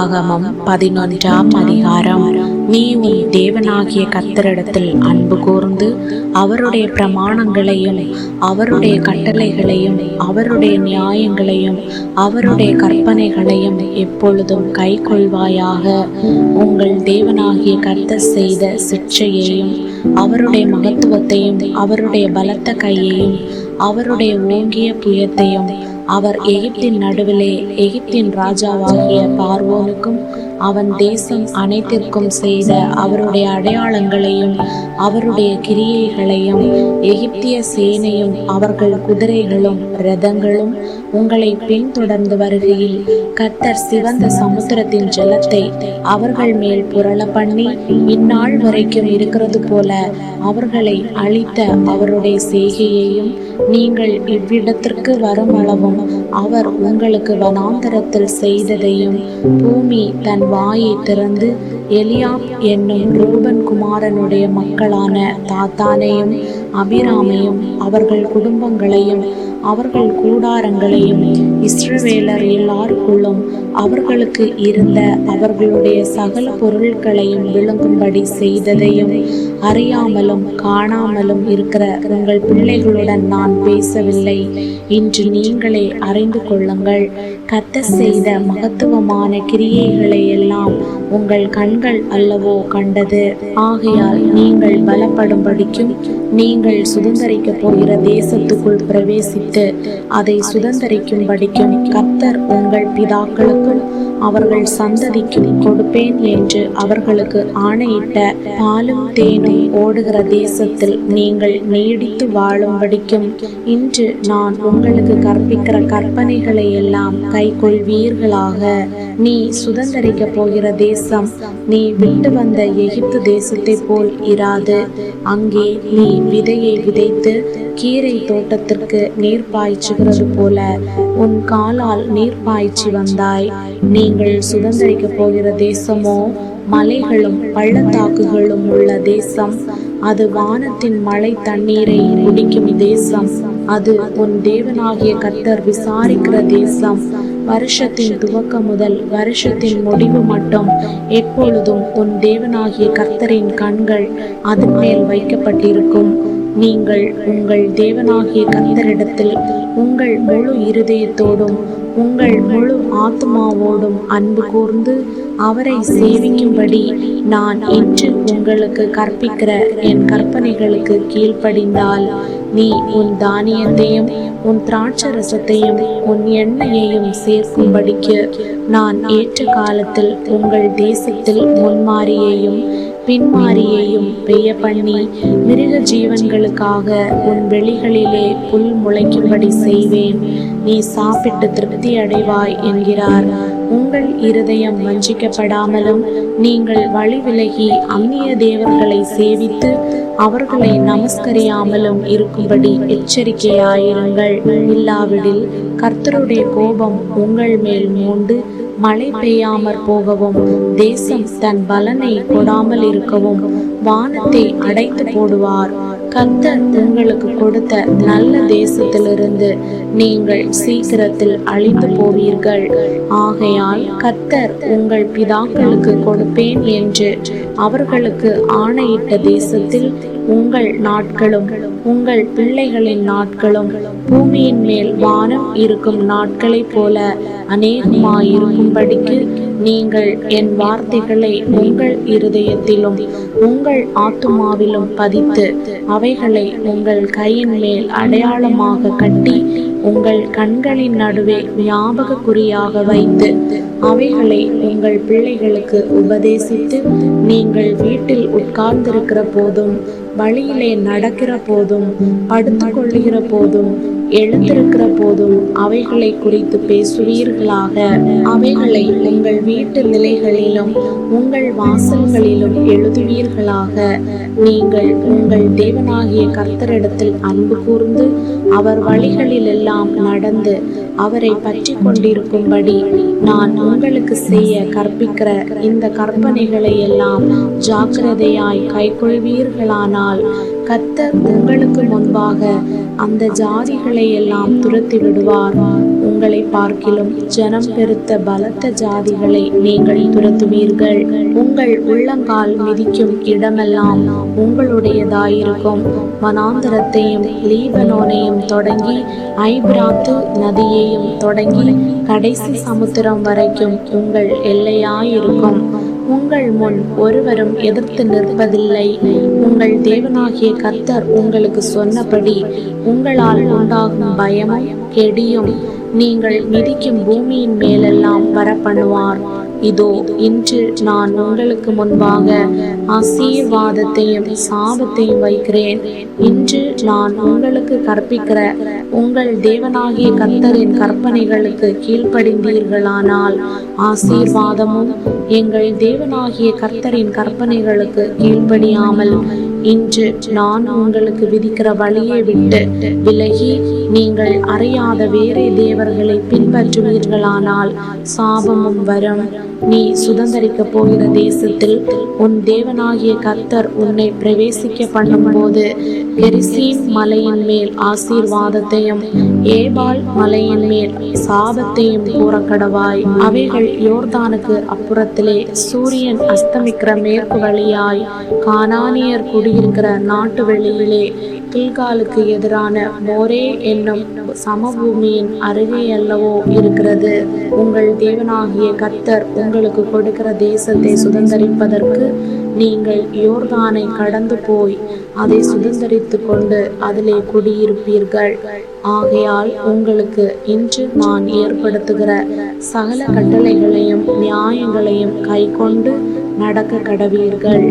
உபாகமம் 11ஆம் அதிகாரம். நீ உன் தேவனாகிய கர்த்தரிடத்தில் அன்பு கூர்ந்து அவருடைய பிரமாணங்களையும் அவருடைய கட்டளைகளையும் அவருடைய நியாயங்களையும் அவருடைய கற்பனைகளையும் எப்பொழுதும் கைக்கொள்வாயாக. உங்கள் தேவனாகிய கர்த்தர் செய்த சிட்சையையும் அவருடைய மகத்துவத்தையும் அவருடைய பலத்த கையையும் அவருடைய ஓங்கிய புயத்தையும் அவர் எகிப்தின் நடுவிலே எகிப்தின் ராஜாவாகிய பார்வோனுக்கும் அவன் தேசம் அனைத்திற்கும் செய்த அவருடைய அடையாளங்களையும் அவருடைய கிரியைகளையும் எகிப்திய சேனையும் அவர்கள் குதிரைகளும் இரதங்களும் உங்களை பின்தொடர்ந்து வருகையில் கர்த்தர் சிவந்த சமுத்திரத்தின் ஜலத்தை அவர்கள் மேல் புரள பண்ணி இந்நாள் வரைக்கும் இருக்கிறது போல அவர்களை அழித்த அவருடைய செய்கையையும் நீங்கள் இவ்விடத்திற்கு வரும் அளவும் அவர் உங்களுக்கு வனாந்தரத்தில் செய்ததையும் பூமி தன் வாயை திறந்து எலியாப் என்னும் ரூபன் குமாரனுடைய மக்களான தாத்தானையும் அபிராமையும் அவர்கள் குடும்பங்களையும் அவர்கள் கூடாரங்களையும் இஸ்ரவேலர் எல்லாருக்குள்ளும் அவர்களுக்கு இருந்த அவர்களுடைய சகல பொருட்களையும் விளங்கும்படி செய்ததையும் அறியாமலும் காணாமலும் இருக்கிற உங்கள் பிள்ளைகளுடன் நான் பேசவில்லை. இன்று நீங்களே அறிந்து கொள்ளுங்கள். கர்த்தர் செய்த மகத்துவமான கிரியைகளை எல்லாம் உங்கள் கண்கள் அல்லவோ கண்டது. ஆகையால் நீங்கள் பலப்படும்படிக்கும் நீங்கள் சுதந்தரிக்க போகிற தேசத்துக்குள் பிரவேசித்து அதை சுதந்தரிக்கும்படிக்கும் கர்த்தர் உங்கள் பிதாக்களுக்கும் அவர்கள் சந்ததிக்கும் கொடுப்பேன் என்று அவர்களுக்கு ஆணையிட்ட பாலும் தேனும் ஓடுகிற தேசத்தில் நீங்கள் நீடித்து வாழும்படிக்கும் இன்று நான் உங்களுக்கு கற்பிக்கிற கற்பனைகளை எல்லாம் கைக்கொள்வீர்களாக. நீ சுதந்தரிக்க போகிற தேசம் நீ விட்டு வந்த எகிப்து தேசத்தை போல் இராது. அங்கே நீ விதையை விதைத்து கீரை தோட்டத்திற்கு நீர் பாய்ச்சுகிறது போல உன் காலால் நீர் பாய்ச்சி வந்தாய். நீங்கள் சுதந்தரிக்க போகிற தேசமோ மலைகளும் பள்ளத்தாக்குகளும் உள்ள தேசம். அது வானத்தின் மழை தண்ணீரை குடிக்கும் தேசம். அது உன் தேவனாகிய கர்த்தர் விசாரிக்கிற தேசம். வருஷத்தின் துவக்கம் முதல் வருஷத்தின் முடிவு மட்டும் எப்பொழுதும் உன் தேவனாகிய கர்த்தரின் கண்கள் அதன் மேல் வைக்கப்பட்டிருக்கும். நீங்கள் உங்கள் தேவனாகிய கர்த்தரிடத்தில் உங்கள் முழு இருதயத்தோடும் உங்கள் முழு ஆத்மாவோடும் அன்பு கூர்ந்து அவரை சேவிக்கும்படி நான் இன்று உங்களுக்கு கற்பிக்கிற என் கற்பனைகளுக்கு கீழ்ப்படிந்தால் நீ உன் தானியத்தையும் உன் திராட்சரசத்தையும் உன் எண்ணெயையும் சேர்க்கும்படிக்கு நான் ஏற்ற காலத்தில் உங்கள் தேசத்தில் முன்மாரியையும் பின்மாரியையும் பெய்ய பண்ணி மிருக ஜீவன்களுக்காக உன் வெளிகளிலே புல் முளைக்கும்படி செய்வேன். நீ சாப்பிட்டு திருப்தி அடைவாய் என்கிறார். உங்கள் இருதயம் வஞ்சிக்கப்படாமலும் நீங்கள் வழி விலகி அந்நிய தேவர்களை சேவித்து அவர்களை நமஸ்கரியாமலும் இருக்கும்படி எச்சரிக்கையாயிருங்கள். இல்லாவிடில் கர்த்தருடைய கோபம் உங்கள் மேல் மூண்டு மழை பெய்யாமற் போகவும் தேசம் தன் பலனை கொடாமல் இருக்கவும் வானத்தை அடைத்து போடுவார். கர்த்தர் உங்களுக்கு கொடுத்த நல்ல தேசத்திலிருந்து நீங்கள் சீக்கிரத்தில் அழிந்து போவீர்கள். ஆகையால் கர்த்தர் உங்கள் பிதாக்களுக்கு கொடுப்பேன் என்று அவர்களுக்கு ஆணையிட்ட தேசத்தில் உங்கள் நாட்களும் உங்கள் பிள்ளைகளின் நாட்களும் பூமியின் மேல் வானம் இருக்கும் நாட்களைப் போல அநேகமாயிருக்கும்படிக்கு நீங்கள் என் வார்த்தைகளை உங்கள் இருதயத்திலும் உங்கள் ஆத்துமாவிலும் பதித்து அவைகளை உங்கள் கையின் மேல் அடையாளமாக கட்டி உங்கள் கண்களின் நடுவே ஞாபக குறியாக வைத்து அவைகளை உங்கள் பிள்ளைகளுக்கு உபதேசித்து நீங்கள் வீட்டில் உட்கார்ந்திருக்கிற போதும் வழியிலே நடக்கிற போதும் படுத்து கொள்ளுகிற போதும் எழுந்திருக்கிற போதும் அவைகளை குறித்து பேசுவீர்களாக. அவைகளை உங்கள் வீட்டு நிலைகளிலும் உங்கள் வாசல்களிலும் எழுதுவீர்களாக. நீங்கள் உங்கள் தேவனாகிய கர்த்தரிடத்தில் அன்பு கூர்ந்து அவர் வழிகளில் எல்லாம் நடந்து அவரை பற்றி கொண்டிருக்கும்படி நான் உங்களுக்கு செய்ய கற்பிக்கிற இந்த கற்பனைகளை எல்லாம் ஜாக்கிரதையாய் கைக்கொள்வீர்களானால் கர்த்தர் உங்களுக்கு முன்பாக அந்த ஜாதிகளை எல்லாம் துரத்தி விடுவார். உங்கள் உங்களை பார்க்கிலும் ஜனம் பெருத்த பலத்த ஜாதிகளை நீங்கள் துரத்துவீர்கள். உங்கள் உள்ளங்கால் மிதிக்கும் இடமெல்லாம் உங்களுடையதாயிருக்கும். வனாந்தரத்தையும் லீபனோனையும் தொடங்கி ஐபிராத்து நதியையும் தொடங்கி கடைசி சமுத்திரம் வரைக்கும் உங்கள் எல்லையாயிருக்கும். உங்கள் முன் ஒருவரும் எதிர்த்து நிற்பதில்லை. உங்கள் தேவனாகிய கர்த்தர் உங்களுக்கு சொன்னபடி உங்களால் உண்டாகும் பயமும் கெடியும் நீங்கள் மிதிக்கும் பூமியின் மேலெல்லாம் வரப்பண்ணுவார். இதோ இன்று நான் உங்களுக்கு முன்பாக ஆசீர்வாதத்தையும் சாபத்தையும் வைக்கிறேன். இன்று நான் உங்களுக்கு கற்பிக்கிற உங்கள் தேவனாகிய கர்த்தரின் கற்பனைகளுக்கு கீழ்ப்படிந்தீர்களானால் ஆசீர்வாதமும், எங்கள் தேவனாகிய கர்த்தரின் கற்பனைகளுக்கு கீழ்ப்படியாமல் இன்று நான் உங்களுக்கு விதிக்கிற வழியை விட்டு விலகி நீங்கள் அறியாத வேறே தேவர்களை பின்பற்றுவீர்களானால் சாபமும் வரும். நீ சுதந்தரிக்க போகிற தேசத்தில் உன் தேவனாகிய கர்த்தர் உன்னை பிரவேசிக்க பண்ணும் போது கெரிசீம் மலையின் மேல் ஆசீர்வாதத்தையும் ஏபால் மலையின் மேல் சாபத்தையும் கூறக்கடவாய். அவைகள் யோர்தானுக்கு அப்புறத்திலே சூரியன் அஸ்தமிக்கிற மேற்கு வழியாய் கானானியர் குடியிருக்கிற நாட்டு வெளியிலே கில்காலுக்கு எதிரான மோரே என்னும் சமபூமியின் அருகே அல்லவோ இருக்கிறது. உங்கள் தேவனாகிய கர்த்தர் உங்களுக்கு கொடுக்கிற தேசத்தை சுதந்தரிப்பதற்கு நீங்கள் யோர்தானை கடந்து போய் அதை சுதந்தரித்து கொண்டு அதிலே குடியிருப்பீர்கள். ஆகையால் உங்களுக்கு இன்று நான் ஏற்படுத்துகிற சகல கட்டளைகளையும் நியாயங்களையும் கைக்கொண்டு நடக்க கடவீர்கள்.